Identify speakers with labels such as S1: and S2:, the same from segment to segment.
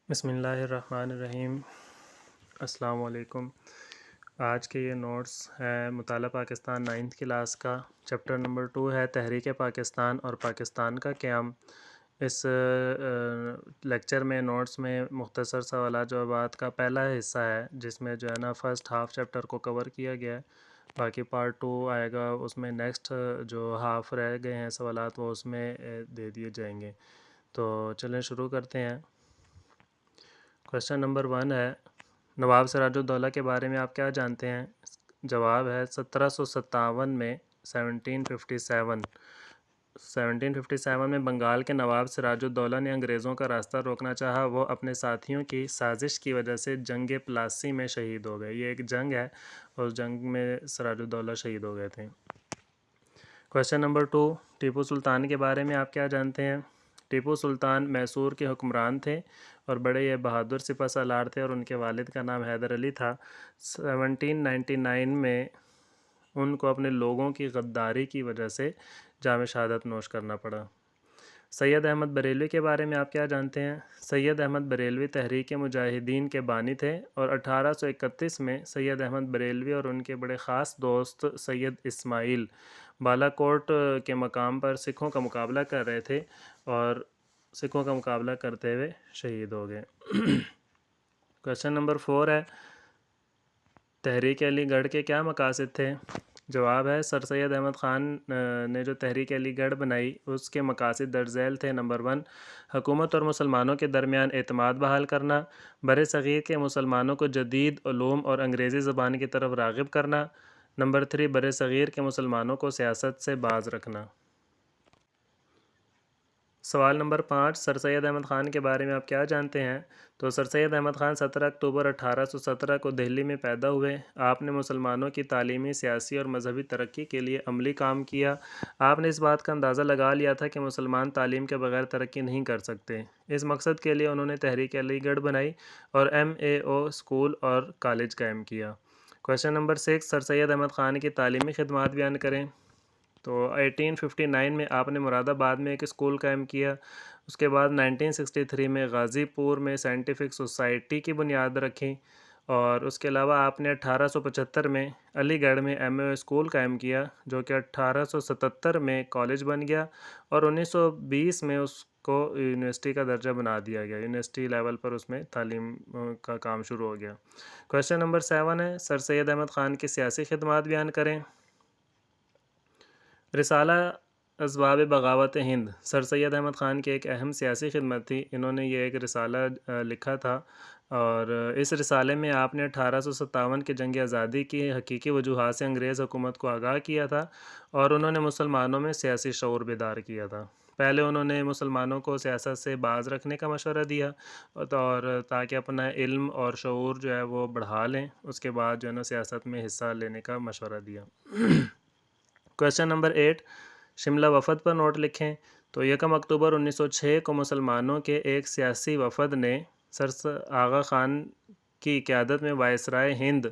S1: بسم اللہ الرحمن الرحیم۔ السلام علیکم۔ آج کے یہ نوٹس ہے مطالعہ پاکستان 9th کلاس کا، چیپٹر نمبر 2 ہے تحریک پاکستان اور پاکستان کا قیام۔ اس لیکچر میں نوٹس میں مختصر سوالات جوابات کا پہلا حصہ ہے، جس میں جو ہے نا فرسٹ ہاف چیپٹر کو کور کیا گیا ہے۔ باقی پارٹ 2 آئے گا، اس میں نیکسٹ جو ہاف رہ گئے ہیں سوالات وہ اس میں دے دیے جائیں گے۔ تو چلیں شروع کرتے ہیں۔ کوشچن نمبر 1 ہے، نواب سراج الدولہ کے بارے میں آپ کیا جانتے ہیں؟ جواب ہے 1757 میں 1757 میں بنگال کے نواب سراج الدولہ نے انگریزوں کا راستہ روکنا چاہا۔ وہ اپنے ساتھیوں کی سازش کی وجہ سے جنگ پلاسی میں شہید ہو گئے۔ یہ ایک جنگ ہے، اس جنگ میں سراج الدولہ شہید ہو گئے تھے۔ کوشچن نمبر 2، ٹیپو سلطان کے بارے میں آپ کیا جانتے ہیں؟ ٹیپو سلطان میسور کے حکمران تھے اور بڑے یہ بہادر سپہ سالار تھے، اور ان کے والد کا نام حیدر علی تھا۔ 1799 میں ان کو اپنے لوگوں کی غداری کی وجہ سے جام شہادت نوش کرنا پڑا۔ سید احمد بریلوی کے بارے میں آپ کیا جانتے ہیں؟ سید احمد بریلوی تحریک مجاہدین کے بانی تھے، اور 1831 میں سید احمد بریلوی اور ان کے بڑے خاص دوست سید اسماعیل بالا کوٹ کے مقام پر سکھوں کا مقابلہ کر رہے تھے، اور سکھوں کا مقابلہ کرتے ہوئے شہید ہو گئے۔ کوشچن نمبر 4 ہے، تحریک علی گڑھ کے کیا مقاصد تھے؟ جواب ہے سر سید احمد خان نے جو تحریک علی گڑھ بنائی اس کے مقاصد درج ذیل تھے۔ نمبر 1، حکومت اور مسلمانوں کے درمیان اعتماد بحال کرنا، بر صغیر کے مسلمانوں کو جدید علوم اور انگریزی زبان کی طرف راغب کرنا۔ نمبر 3، بر صغیر کے مسلمانوں کو سیاست سے باز رکھنا۔ سوال نمبر 5، سر سید احمد خان کے بارے میں آپ کیا جانتے ہیں؟ تو سر سید احمد خان 17 اکتوبر 1817 کو دہلی میں پیدا ہوئے۔ آپ نے مسلمانوں کی تعلیمی، سیاسی اور مذہبی ترقی کے لیے عملی کام کیا۔ آپ نے اس بات کا اندازہ لگا لیا تھا کہ مسلمان تعلیم کے بغیر ترقی نہیں کر سکتے۔ اس مقصد کے لیے انہوں نے تحریک علی گڑھ بنائی اور MAO اسکول اور کالج قائم کیا۔ کوشچن نمبر 6، سر سید احمد خان کی تعلیمی خدمات بیان کریں۔ تو 1859 میں آپ نے مراد آباد میں ایک اسکول قائم کیا۔ اس کے بعد 1963 میں غازی پور میں سائنٹیفک سوسائٹی کی بنیاد رکھی، اور اس کے علاوہ آپ نے 1875 میں علی گڑھ میں MAO اسکول قائم کیا، جو کہ 1877 میں کالج بن گیا، اور 1920 میں اس کو یونیورسٹی کا درجہ بنا دیا گیا۔ یونیورسٹی لیول پر اس میں تعلیم کا کام شروع ہو گیا۔ کوشچن نمبر 7 ہے، سر سید احمد خان کی سیاسی خدمات بیان کریں۔ رسالہ اسباب بغاوت ہند سر سید احمد خان کی ایک اہم سیاسی خدمت تھی۔ انہوں نے یہ ایک رسالہ لکھا تھا، اور اس رسالے میں آپ نے 1857 کی جنگ آزادی کی حقیقی وجوہات سے انگریز حکومت کو آگاہ کیا تھا، اور انہوں نے مسلمانوں میں سیاسی شعور بیدار کیا تھا۔ پہلے انہوں نے مسلمانوں کو سیاست سے باز رکھنے کا مشورہ دیا، اور تاکہ اپنا علم اور شعور جو ہے وہ بڑھا لیں۔ اس کے بعد جو ہے نا سیاست میں حصہ لینے کا مشورہ دیا۔ کوشچن نمبر 8، شملہ وفد پر نوٹ لکھیں۔ تو 1 اکتوبر 1906 کو مسلمانوں کے ایک سیاسی وفد نے سر آغا خان کی قیادت میں وائسرائے ہند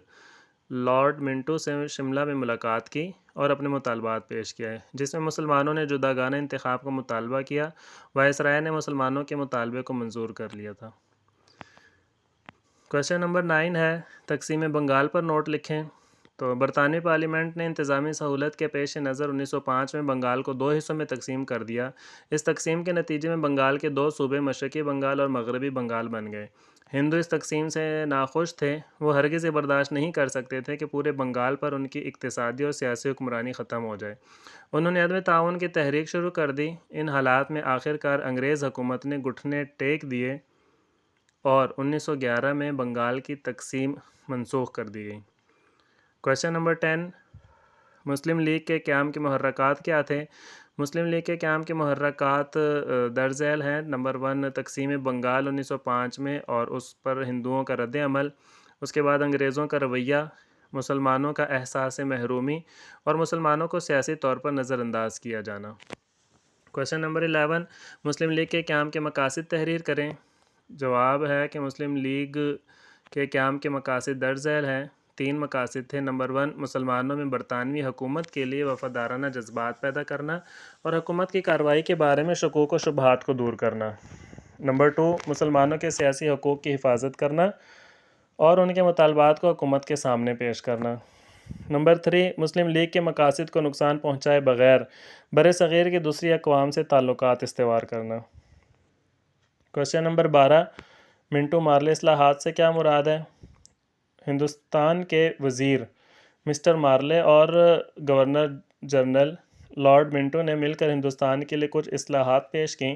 S1: لارڈ منٹو سے شملہ میں ملاقات کی اور اپنے مطالبات پیش کیے، جس میں مسلمانوں نے جداگانہ انتخاب کا مطالبہ کیا۔ وائسرائے نے مسلمانوں کے مطالبے کو منظور کر لیا تھا۔ کوشچن نمبر 9 ہے، تقسیم بنگال پر نوٹ لکھیں۔ تو برطانوی پارلیمنٹ نے انتظامی سہولت کے پیش نظر 1905 میں بنگال کو 2 حصوں میں تقسیم کر دیا۔ اس تقسیم کے نتیجے میں بنگال کے 2 صوبے مشرقی بنگال اور مغربی بنگال بن گئے۔ ہندو اس تقسیم سے ناخوش تھے۔ وہ ہرگز یہ برداشت نہیں کر سکتے تھے کہ پورے بنگال پر ان کی اقتصادی اور سیاسی حکمرانی ختم ہو جائے۔ انہوں نے عدم تعاون کی تحریک شروع کر دی۔ ان حالات میں آخرکار انگریز حکومت نے گھٹنے ٹیک دیے، اور 1911 میں بنگال کی تقسیم منسوخ کر دی گئی۔ کوشچن نمبر 10، مسلم لیگ کے قیام کے محرکات کیا تھے؟ مسلم لیگ کے قیام کے محرکات درج ذیل ہیں۔ نمبر 1، تقسیم بنگال 1905 میں اور اس پر ہندوؤں کا رد عمل، اس کے بعد انگریزوں کا رویہ، مسلمانوں کا احساس محرومی، اور مسلمانوں کو سیاسی طور پر نظر انداز کیا جانا۔ کوشچن نمبر 11، مسلم لیگ کے قیام کے مقاصد تحریر کریں۔ جواب ہے کہ مسلم لیگ کے قیام کے مقاصد درج ذیل ہیں۔ 3 مقاصد تھے۔ نمبر 1، مسلمانوں میں برطانوی حکومت کے لیے وفادارانہ جذبات پیدا کرنا اور حکومت کی کارروائی کے بارے میں شکوک و شبہات کو دور کرنا۔ نمبر 2 مسلمانوں کے سیاسی حقوق کی حفاظت کرنا اور ان کے مطالبات کو حکومت کے سامنے پیش کرنا۔ نمبر 3 مسلم لیگ کے مقاصد کو نقصان پہنچائے بغیر بر صغیر کی دوسری اقوام سے تعلقات استوار کرنا۔ کوشچن نمبر 12 منٹو مارلے اصلاحات سے کیا مراد ہے؟ ہندوستان کے وزیر مسٹر مارلے اور گورنر جنرل لارڈ منٹو نے مل کر ہندوستان کے لیے کچھ اصلاحات پیش کیں۔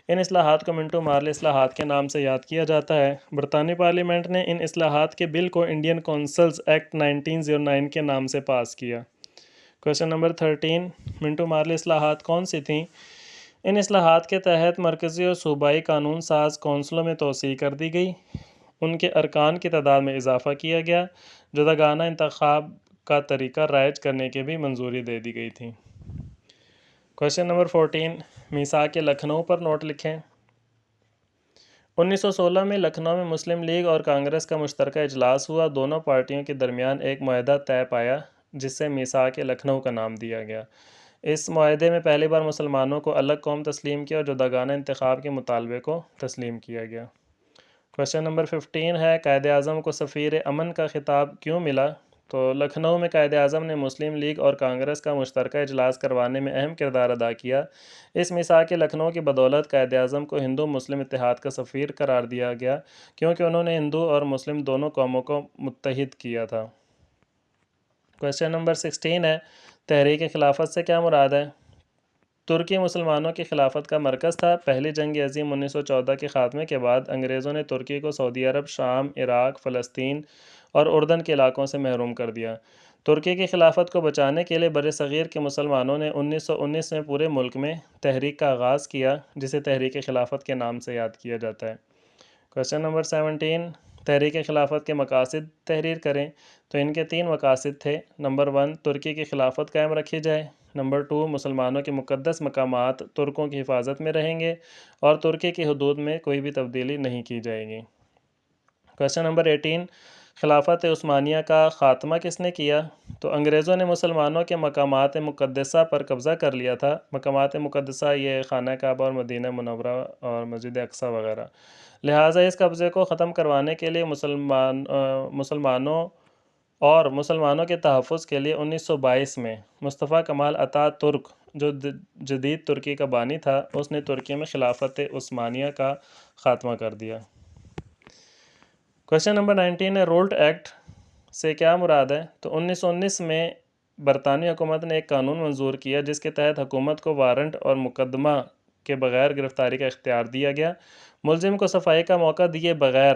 S1: ان اصلاحات کو منٹو مارلے اصلاحات کے نام سے یاد کیا جاتا ہے۔ برطانوی پارلیمنٹ نے ان اصلاحات کے بل کو انڈین کونسلز ایکٹ 1909 کے نام سے پاس کیا۔ کوشچن نمبر 13 منٹو مارلے اصلاحات کون سی تھیں؟ ان اصلاحات کے تحت مرکزی اور صوبائی قانون ساز کونسلوں میں توسیع کر دی گئی، ان کے ارکان کی تعداد میں اضافہ کیا گیا، جداگانہ انتخاب کا طریقہ رائج کرنے کی بھی منظوری دے دی گئی تھی۔ کوشچن نمبر 14 میثاق لکھنؤ پر نوٹ لکھیں۔ 1916 میں لکھنؤ میں مسلم لیگ اور کانگریس کا مشترکہ اجلاس ہوا۔ دونوں پارٹیوں کے درمیان ایک معاہدہ طے پایا جس سے میثاق لکھنؤ کا نام دیا گیا۔ اس معاہدے میں پہلی بار مسلمانوں کو الگ قوم تسلیم کیا اور جداگانہ انتخاب کے مطالبے کو تسلیم کیا گیا۔ کوشچن نمبر 15 ہے قائد اعظم کو سفیر امن کا خطاب کیوں ملا؟ تو لکھنؤ میں قائد اعظم نے مسلم لیگ اور کانگریس کا مشترکہ اجلاس کروانے میں اہم کردار ادا کیا۔ اس میثاق لکھنؤ کی بدولت قائد اعظم کو ہندو مسلم اتحاد کا سفیر قرار دیا گیا کیونکہ انہوں نے ہندو اور مسلم دونوں قوموں کو متحد کیا تھا۔ کوشچن نمبر 16 ہے تحریک خلافت سے کیا مراد ہے؟ ترکی مسلمانوں کی خلافت کا مرکز تھا۔ پہلی جنگ عظیم 1914 کے خاتمے کے بعد انگریزوں نے ترکی کو سعودی عرب، شام، عراق، فلسطین اور اردن کے علاقوں سے محروم کر دیا۔ ترکی کی خلافت کو بچانے کے لیے بر صغیر کے مسلمانوں نے 1919 میں پورے ملک میں تحریک کا آغاز کیا جسے تحریک خلافت کے نام سے یاد کیا جاتا ہے۔ کوشچن نمبر 17 تحریک خلافت کے مقاصد تحریر کریں۔ تو ان کے 3 مقاصد تھے۔ نمبر 1 ترکی کی خلافت قائم رکھی جائے۔ نمبر 2 مسلمانوں کے مقدس مقامات ترکوں کی حفاظت میں رہیں گے اور ترکی کی حدود میں کوئی بھی تبدیلی نہیں کی جائے گی۔ کوشچن نمبر 18 خلافت عثمانیہ کا خاتمہ کس نے کیا؟ تو انگریزوں نے مسلمانوں کے مقامات مقدسہ پر قبضہ کر لیا تھا۔ مقامات مقدسہ یہ خانہ کعبہ اور مدینہ منورہ اور مسجد اقصی وغیرہ۔ لہٰذا اس قبضے کو ختم کروانے کے لیے مسلمانوں کے تحفظ کے لیے 1922 میں مصطفیٰ کمال اتا ترک جو جدید ترکی کا بانی تھا اس نے ترکی میں خلافت عثمانیہ کا خاتمہ کر دیا۔ کوشچن نمبر 19 ہے رولٹ ایکٹ سے کیا مراد ہے؟ تو 1919 میں برطانوی حکومت نے ایک قانون منظور کیا جس کے تحت حکومت کو وارنٹ اور مقدمہ کے بغیر گرفتاری کا اختیار دیا گیا۔ ملزم کو صفائی کا موقع دیے بغیر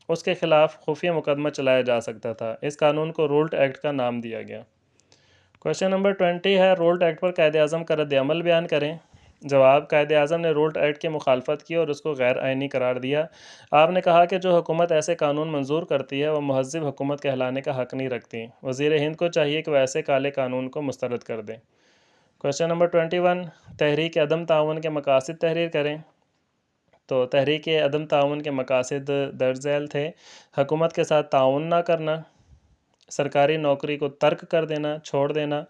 S1: اس کے خلاف خفیہ مقدمہ چلایا جا سکتا تھا۔ اس قانون کو رولٹ ایکٹ کا نام دیا گیا۔ کوشچن نمبر 20 ہے رولٹ ایکٹ پر قائد اعظم کا رد عمل بیان کریں۔ جواب قائد اعظم نے رولٹ ایکٹ کی مخالفت کی اور اس کو غیر آئینی قرار دیا۔ آپ نے کہا کہ جو حکومت ایسے قانون منظور کرتی ہے وہ مہذب حکومت کہلانے کا حق نہیں رکھتی۔ وزیر ہند کو چاہیے کہ وہ ایسے کالے قانون کو مسترد کر دیں۔ کوشچن نمبر 21 تحریک عدم تعاون کے مقاصد تحریر کریں۔ تو تحریک عدم تعاون کے مقاصد درج ذیل تھے: حکومت کے ساتھ تعاون نہ کرنا، سرکاری نوکری کو ترک کر دینا، چھوڑ دینا،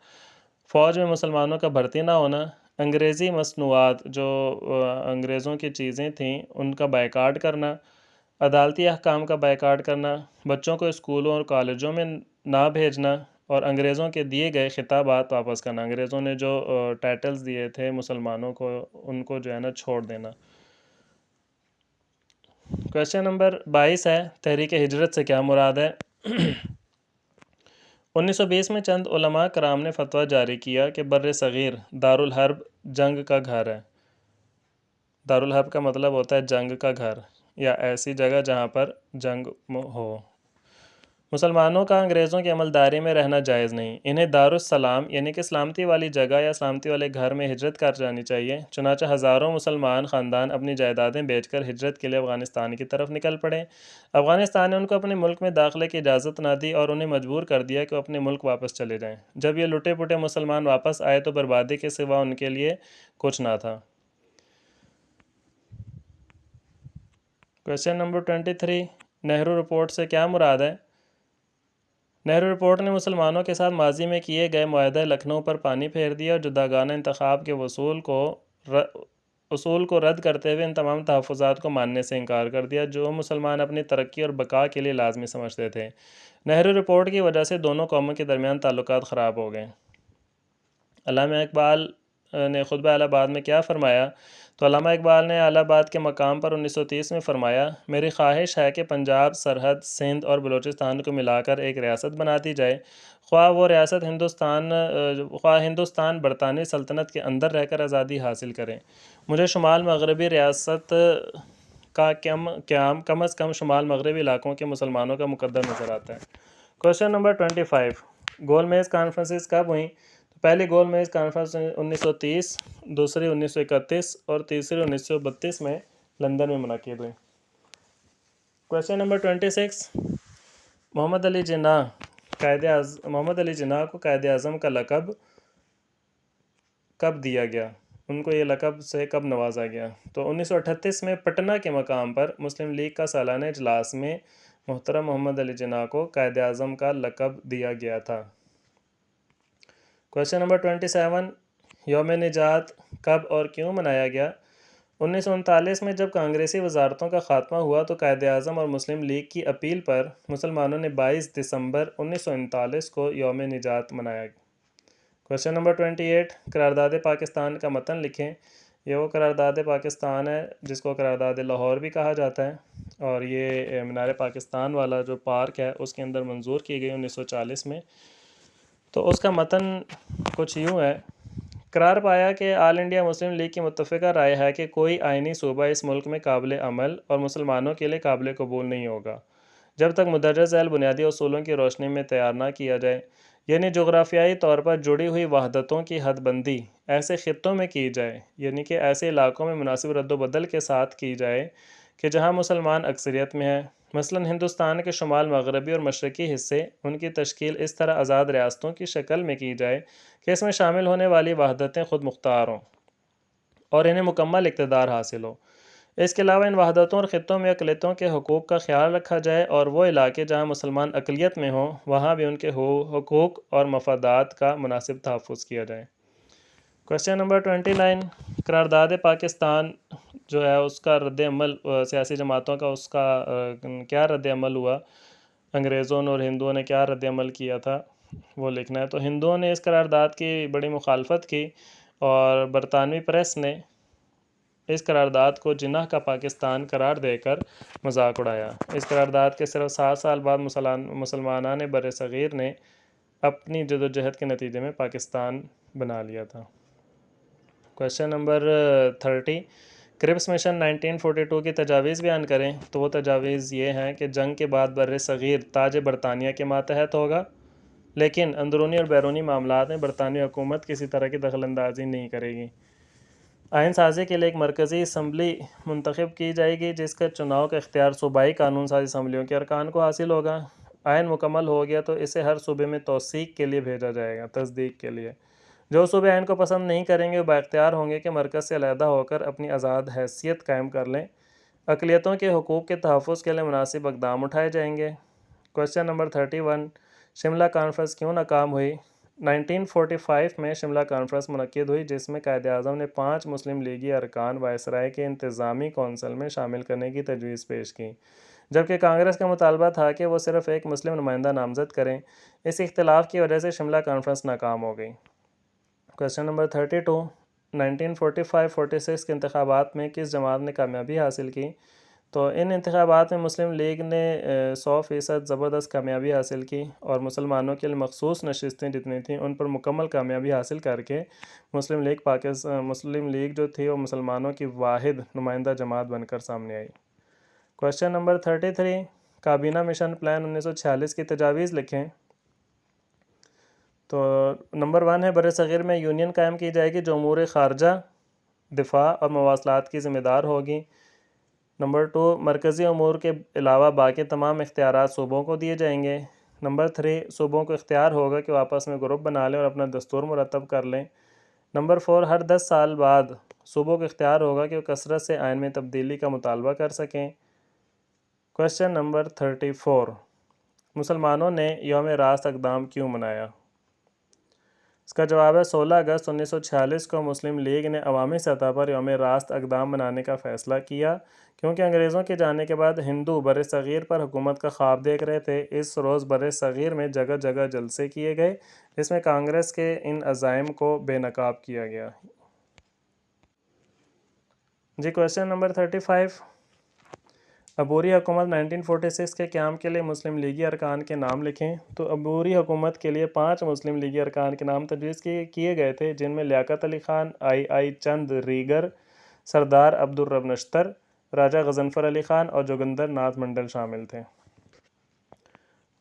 S1: فوج میں مسلمانوں کا بھرتی نہ ہونا، انگریزی مصنوعات جو انگریزوں کی چیزیں تھیں ان کا بائیکاٹ کرنا، عدالتی احکام کا بائیکاٹ کرنا، بچوں کو اسکولوں اور کالجوں میں نہ بھیجنا اور انگریزوں کے دیے گئے خطابات واپس کرنا۔ انگریزوں نے جو ٹائٹلز دیے تھے مسلمانوں کو ان کو جو ہے نا چھوڑ دینا۔ کوشچن نمبر 22 ہے تحریک ہجرت سے کیا مراد ہے؟ 1920 میں چند علماء کرام نے فتویٰ جاری کیا کہ بر صغیر دارالحرب جنگ کا گھر ہے۔ دارالحرب کا مطلب ہوتا ہے جنگ کا گھر یا ایسی جگہ جہاں پر جنگ ہو۔ مسلمانوں کا انگریزوں کی عملداری میں رہنا جائز نہیں۔ انہیں دارالسلام یعنی کہ سلامتی والی جگہ یا سلامتی والے گھر میں ہجرت کر جانی چاہیے۔ چنانچہ ہزاروں مسلمان خاندان اپنی جائیدادیں بیچ کر ہجرت کے لیے افغانستان کی طرف نکل پڑے۔ افغانستان نے ان کو اپنے ملک میں داخلے کی اجازت نہ دی اور انہیں مجبور کر دیا کہ وہ اپنے ملک واپس چلے جائیں۔ جب یہ لٹے پٹے مسلمان واپس آئے تو بربادی کے سوا ان کے لیے کچھ نہ تھا۔ کوشچن نمبر 23 نہرو رپورٹ سے کیا مراد ہے؟ نہرو رپورٹ نے مسلمانوں کے ساتھ ماضی میں کیے گئے معاہدہ لکھنؤ پر پانی پھیر دیا اور جداگانہ انتخاب کے اصول کو اصول کو رد کرتے ہوئے ان تمام تحفظات کو ماننے سے انکار کر دیا جو مسلمان اپنی ترقی اور بقا کے لیے لازمی سمجھتے تھے۔ نہرو رپورٹ کی وجہ سے دونوں قوموں کے درمیان تعلقات خراب ہو گئے۔ علامہ اقبال نے خطبہ الہ آباد میں کیا فرمایا؟ تو علامہ اقبال نے الہ آباد کے مقام پر 1930 میں فرمایا، میری خواہش ہے کہ پنجاب، سرحد، سندھ اور بلوچستان کو ملا کر ایک ریاست بنا دی جائے، خواہ وہ ریاست ہندوستان برطانوی سلطنت کے اندر رہ کر آزادی حاصل کریں۔ مجھے شمال مغربی ریاست کا قیام کم از کم شمال مغربی علاقوں کے مسلمانوں کا مقدر نظر آتا ہے۔ کوشچن نمبر 25، گول میز کانفرنسز کب ہوئیں؟ پہلی گول میز کانفرنس 1930، دوسری 1931 اور تیسری 1932 میں لندن میں منعقد ہوئی۔ کوشچن نمبر 26، محمد علی جناح کو قائد اعظم کا لقب کب دیا گیا؟ ان کو یہ لقب سے کب نوازا گیا؟ تو 1938 میں پٹنہ کے مقام پر مسلم لیگ کا سالانہ اجلاس میں محترم محمد علی جناح کو قائد اعظم کا لقب دیا گیا تھا۔ کوشچن نمبر 27، یوم نجات کب اور کیوں منایا گیا؟ 1939 میں جب کانگریسی وزارتوں کا خاتمہ ہوا تو قائد اعظم اور مسلم لیگ کی اپیل پر مسلمانوں نے 22 دسمبر 1939 کو یوم نجات منایا۔ کوشچن نمبر 28، قرارداد پاکستان کا متن لکھیں۔ یہ وہ قرارداد پاکستان ہے جس کو قرارداد لاہور بھی کہا جاتا ہے، اور یہ مینار پاکستان والا جو پارک ہے اس کے اندر منظور کی گئی 1940 میں۔ تو اس کا متن کچھ یوں ہے، قرار پایا کہ آل انڈیا مسلم لیگ کی متفقہ رائے ہے کہ کوئی آئینی صوبہ اس ملک میں قابل عمل اور مسلمانوں کے لیے قابل قبول نہیں ہوگا جب تک مدرج ذیل بنیادی اصولوں کی روشنی میں تیار نہ کیا جائے، یعنی جغرافیائی طور پر جڑی ہوئی وحدتوں کی حد بندی ایسے خطوں میں کی جائے، یعنی کہ ایسے علاقوں میں مناسب رد و بدل کے ساتھ کی جائے کہ جہاں مسلمان اکثریت میں ہیں، مثلاً ہندوستان کے شمال مغربی اور مشرقی حصے، ان کی تشکیل اس طرح آزاد ریاستوں کی شکل میں کی جائے کہ اس میں شامل ہونے والی وحدتیں خود مختار ہوں اور انہیں مکمل اقتدار حاصل ہو۔ اس کے علاوہ ان وحدتوں اور خطوں میں اقلیتوں کے حقوق کا خیال رکھا جائے اور وہ علاقے جہاں مسلمان اقلیت میں ہوں وہاں بھی ان کے حقوق اور مفادات کا مناسب تحفظ کیا جائے۔ کوشچن نمبر 29، قرارداد پاکستان جو ہے اس کا رد عمل سیاسی جماعتوں کا اس کا کیا رد عمل ہوا، انگریزوں نے اور ہندوؤں نے کیا رد عمل کیا تھا وہ لکھنا ہے۔ تو ہندوؤں نے اس قرارداد کی بڑی مخالفت کی اور برطانوی پریس نے اس قرارداد کو جناح کا پاکستان قرار دے کر مذاق اڑایا۔ اس قرارداد کے صرف 7 سال بعد مسلمانان بر صغیر نے اپنی جدوجہد کے نتیجے میں پاکستان بنا لیا تھا۔ کوشچن نمبر 30، کرپس مشن 1942 کی تجاویز بیان کریں۔ تو وہ تجاویز یہ ہیں کہ جنگ کے بعد بر صغیر تاج برطانیہ کے ماتحت ہوگا، لیکن اندرونی اور بیرونی معاملات میں برطانوی حکومت کسی طرح کی دخل اندازی نہیں کرے گی۔ آئین سازی کے لیے ایک مرکزی اسمبلی منتخب کی جائے گی جس کا چناؤ کا اختیار صوبائی قانون ساز اسمبلیوں کے ارکان کو حاصل ہوگا۔ آئین مکمل ہو گیا تو اسے ہر صوبے میں توثیق کے لیے بھیجا جائے گا، تصدیق کے لیے۔ جو صوبے آئین کو پسند نہیں کریں گے وہ بااختیار ہوں گے کہ مرکز سے علیحدہ ہو کر اپنی آزاد حیثیت قائم کر لیں۔ اقلیتوں کے حقوق کے تحفظ کے لیے مناسب اقدام اٹھائے جائیں گے۔ کوشچن نمبر 31، شملہ کانفرنس کیوں ناکام ہوئی؟ 1945 میں شملہ کانفرنس منعقد ہوئی جس میں قائد اعظم نے 5 مسلم لیگی ارکان وائسرائے کے انتظامی کونسل میں شامل کرنے کی تجویز پیش کی، جبکہ کانگریس کا مطالبہ تھا کہ وہ صرف ایک مسلم نمائندہ نامزد کریں۔ اس اختلاف کی وجہ سے شملہ کانفرنس ناکام ہو گئی۔ کوشچن نمبر 32، 1945-46 کے انتخابات میں کس جماعت نے کامیابی حاصل کی؟ تو ان انتخابات میں مسلم لیگ نے 100% زبردست کامیابی حاصل کی اور مسلمانوں کے لیے مخصوص نشستیں جتنی تھیں ان پر مکمل کامیابی حاصل کر کے مسلم لیگ جو تھی وہ مسلمانوں کی واحد نمائندہ جماعت بن کر سامنے آئی۔ کوشچن نمبر 33، کابینہ مشن پلان 1946 کی تجاویز لکھیں۔ تو نمبر 1 ہے، بر صغیر میں یونین قائم کی جائے گی جو امور خارجہ، دفاع اور مواصلات کی ذمہ دار ہوگی۔ نمبر 2، مرکزی امور کے علاوہ باقی تمام اختیارات صوبوں کو دیے جائیں گے۔ نمبر 3، صوبوں کو اختیار ہوگا کہ وہ آپس میں گروپ بنا لیں اور اپنا دستور مرتب کر لیں۔ نمبر 4، ہر 10 سال بعد صوبوں کو اختیار ہوگا کہ وہ کثرت سے آئین میں تبدیلی کا مطالبہ کر سکیں۔ کوشچن نمبر 34، مسلمانوں نے یوم راست اقدام کیوں منایا؟ اس کا جواب ہے 16 اگست 1946 کو مسلم لیگ نے عوامی سطح پر یوم راست اقدام بنانے کا فیصلہ کیا کیونکہ انگریزوں کے جانے کے بعد ہندو بر صغیر پر حکومت کا خواب دیکھ رہے تھے۔ اس روز بر صغیر میں جگہ جگہ جلسے کیے گئے جس میں کانگریس کے ان عزائم کو بے نقاب کیا گیا۔ جی کویشچن نمبر 35، عبوری حکومت 1946 کے قیام کے لیے مسلم لیگی ارکان کے نام لکھیں۔ تو عبوری حکومت کے لیے 5 مسلم لیگی ارکان کے نام تجویز کیے گئے تھے جن میں لیاقت علی خان، آئی چند ریگر، سردار عبدالرب نشتر، راجہ غضنفر علی خان اور جوگندر ناتھ منڈل شامل تھے۔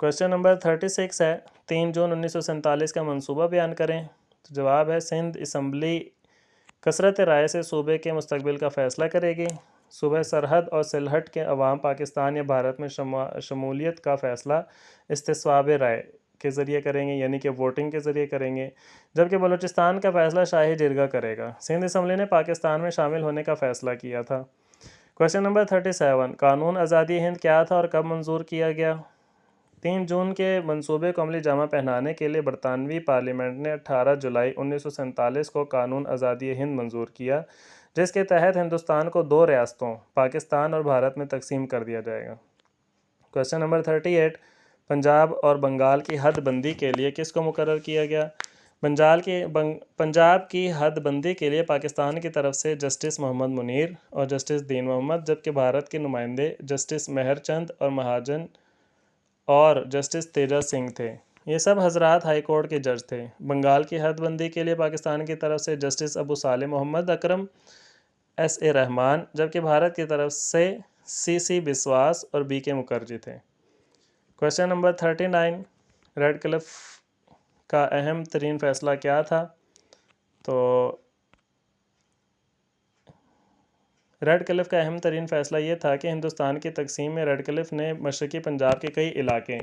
S1: کویشچن نمبر 36 ہے 3 جون 1947 کا منصوبہ بیان کریں۔ تو جواب ہے سندھ اسمبلی کثرت رائے سے صوبے کے مستقبل کا فیصلہ کرے گی۔ صوبہ سرحد اور سلہٹ کے عوام پاکستان یا بھارت میں شمولیت کا فیصلہ استصواب رائے کے ذریعے کریں گے، یعنی کہ ووٹنگ کے ذریعے کریں گے، جبکہ بلوچستان کا فیصلہ شاہی جرگہ کرے گا۔ سندھ اسمبلی نے پاکستان میں شامل ہونے کا فیصلہ کیا تھا۔ کویشچن نمبر 37، قانون آزادی ہند کیا تھا اور کب منظور کیا گیا؟ 3 جون کے منصوبے کو عملی جامہ پہنانے کے لیے برطانوی پارلیمنٹ نے 18 جولائی 1947 کو قانون آزادی ہند منظور کیا، جس کے تحت ہندوستان کو 2 ریاستوں پاکستان اور بھارت میں تقسیم کر دیا جائے گا۔ کویشچن نمبر 38، پنجاب اور بنگال کی حد بندی کے لیے کس کو مقرر کیا گیا؟ پنجاب کی حد بندی کے لیے پاکستان کی طرف سے جسٹس محمد منیر اور جسٹس دین محمد، جبکہ بھارت کے نمائندے جسٹس مہر چند اور مہاجن اور جسٹس تیجا سنگھ تھے۔ یہ سب حضرات ہائی کورٹ کے جج تھے۔ بنگال کی حد بندی کے لیے پاکستان کی طرف سے justice Abu Saleh Muhammad Akram, S A رحمان، جبکہ بھارت کی طرف سے سی سی بسواس اور بی کے مکھرجی تھے۔ کویشچن نمبر 39، ریڈ کلف کا اہم ترین فیصلہ کیا تھا؟ تو ریڈ کلف کا اہم ترین فیصلہ یہ تھا کہ ہندوستان کی تقسیم میں ریڈ کلف نے مشرقی پنجاب کے کئی علاقے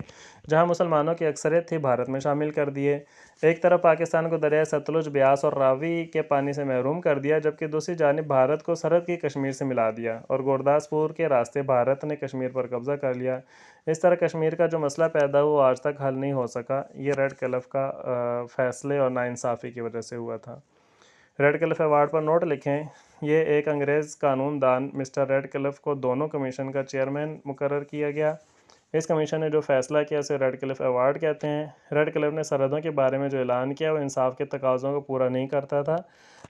S1: جہاں مسلمانوں کی اکثریت تھی بھارت میں شامل کر دیے۔ ایک طرف پاکستان کو دریائے ستلج، بیاس اور راوی کے پانی سے محروم کر دیا، جبکہ دوسری جانب بھارت کو سرحد کی کشمیر سے ملا دیا اور گورداسپور کے راستے بھارت نے کشمیر پر قبضہ کر لیا۔ اس طرح کشمیر کا جو مسئلہ پیدا ہوا آج تک حل نہیں ہو سکا۔ یہ ریڈ کلف کا فیصلے اور ناانصافی کی وجہ سے ہوا تھا۔ ریڈ کلف ایوارڈ پر نوٹ لکھیں۔ یہ ایک انگریز قانون دان مسٹر ریڈ کلف کو دونوں کمیشن کا چیئرمین مقرر کیا گیا۔ اس کمیشن نے جو فیصلہ کیا اسے ریڈ کلف ایوارڈ کہتے ہیں۔ ریڈ کلف نے سرحدوں کے بارے میں جو اعلان کیا وہ انصاف کے تقاضوں کو پورا نہیں کرتا تھا۔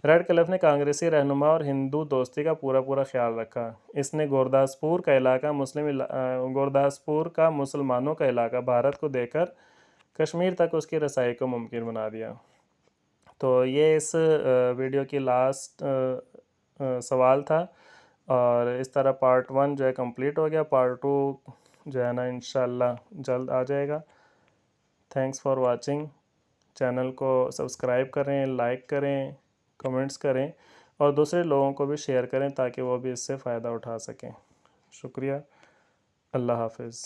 S1: ریڈ کلف نے کانگریسی رہنما اور ہندو دوستی کا پورا خیال رکھا۔ اس نے گورداسپور کا مسلمانوں کا علاقہ بھارت کو دے کر کشمیر تک اس کی رسائی کو ممکن بنا دیا۔ تو یہ اس ویڈیو کی لاسٹ سوال تھا، اور اس طرح پارٹ 1 جو ہے کمپلیٹ ہو گیا۔ پارٹ 2 جو ہے نا انشاءاللہ جلد آ جائے گا۔ Thanks for watching. چینل کو سبسکرائب کریں، لائک کریں، کمنٹس کریں اور دوسرے لوگوں کو بھی شیئر کریں تاکہ وہ بھی اس سے فائدہ اٹھا سکیں۔ شکریہ۔ اللہ حافظ۔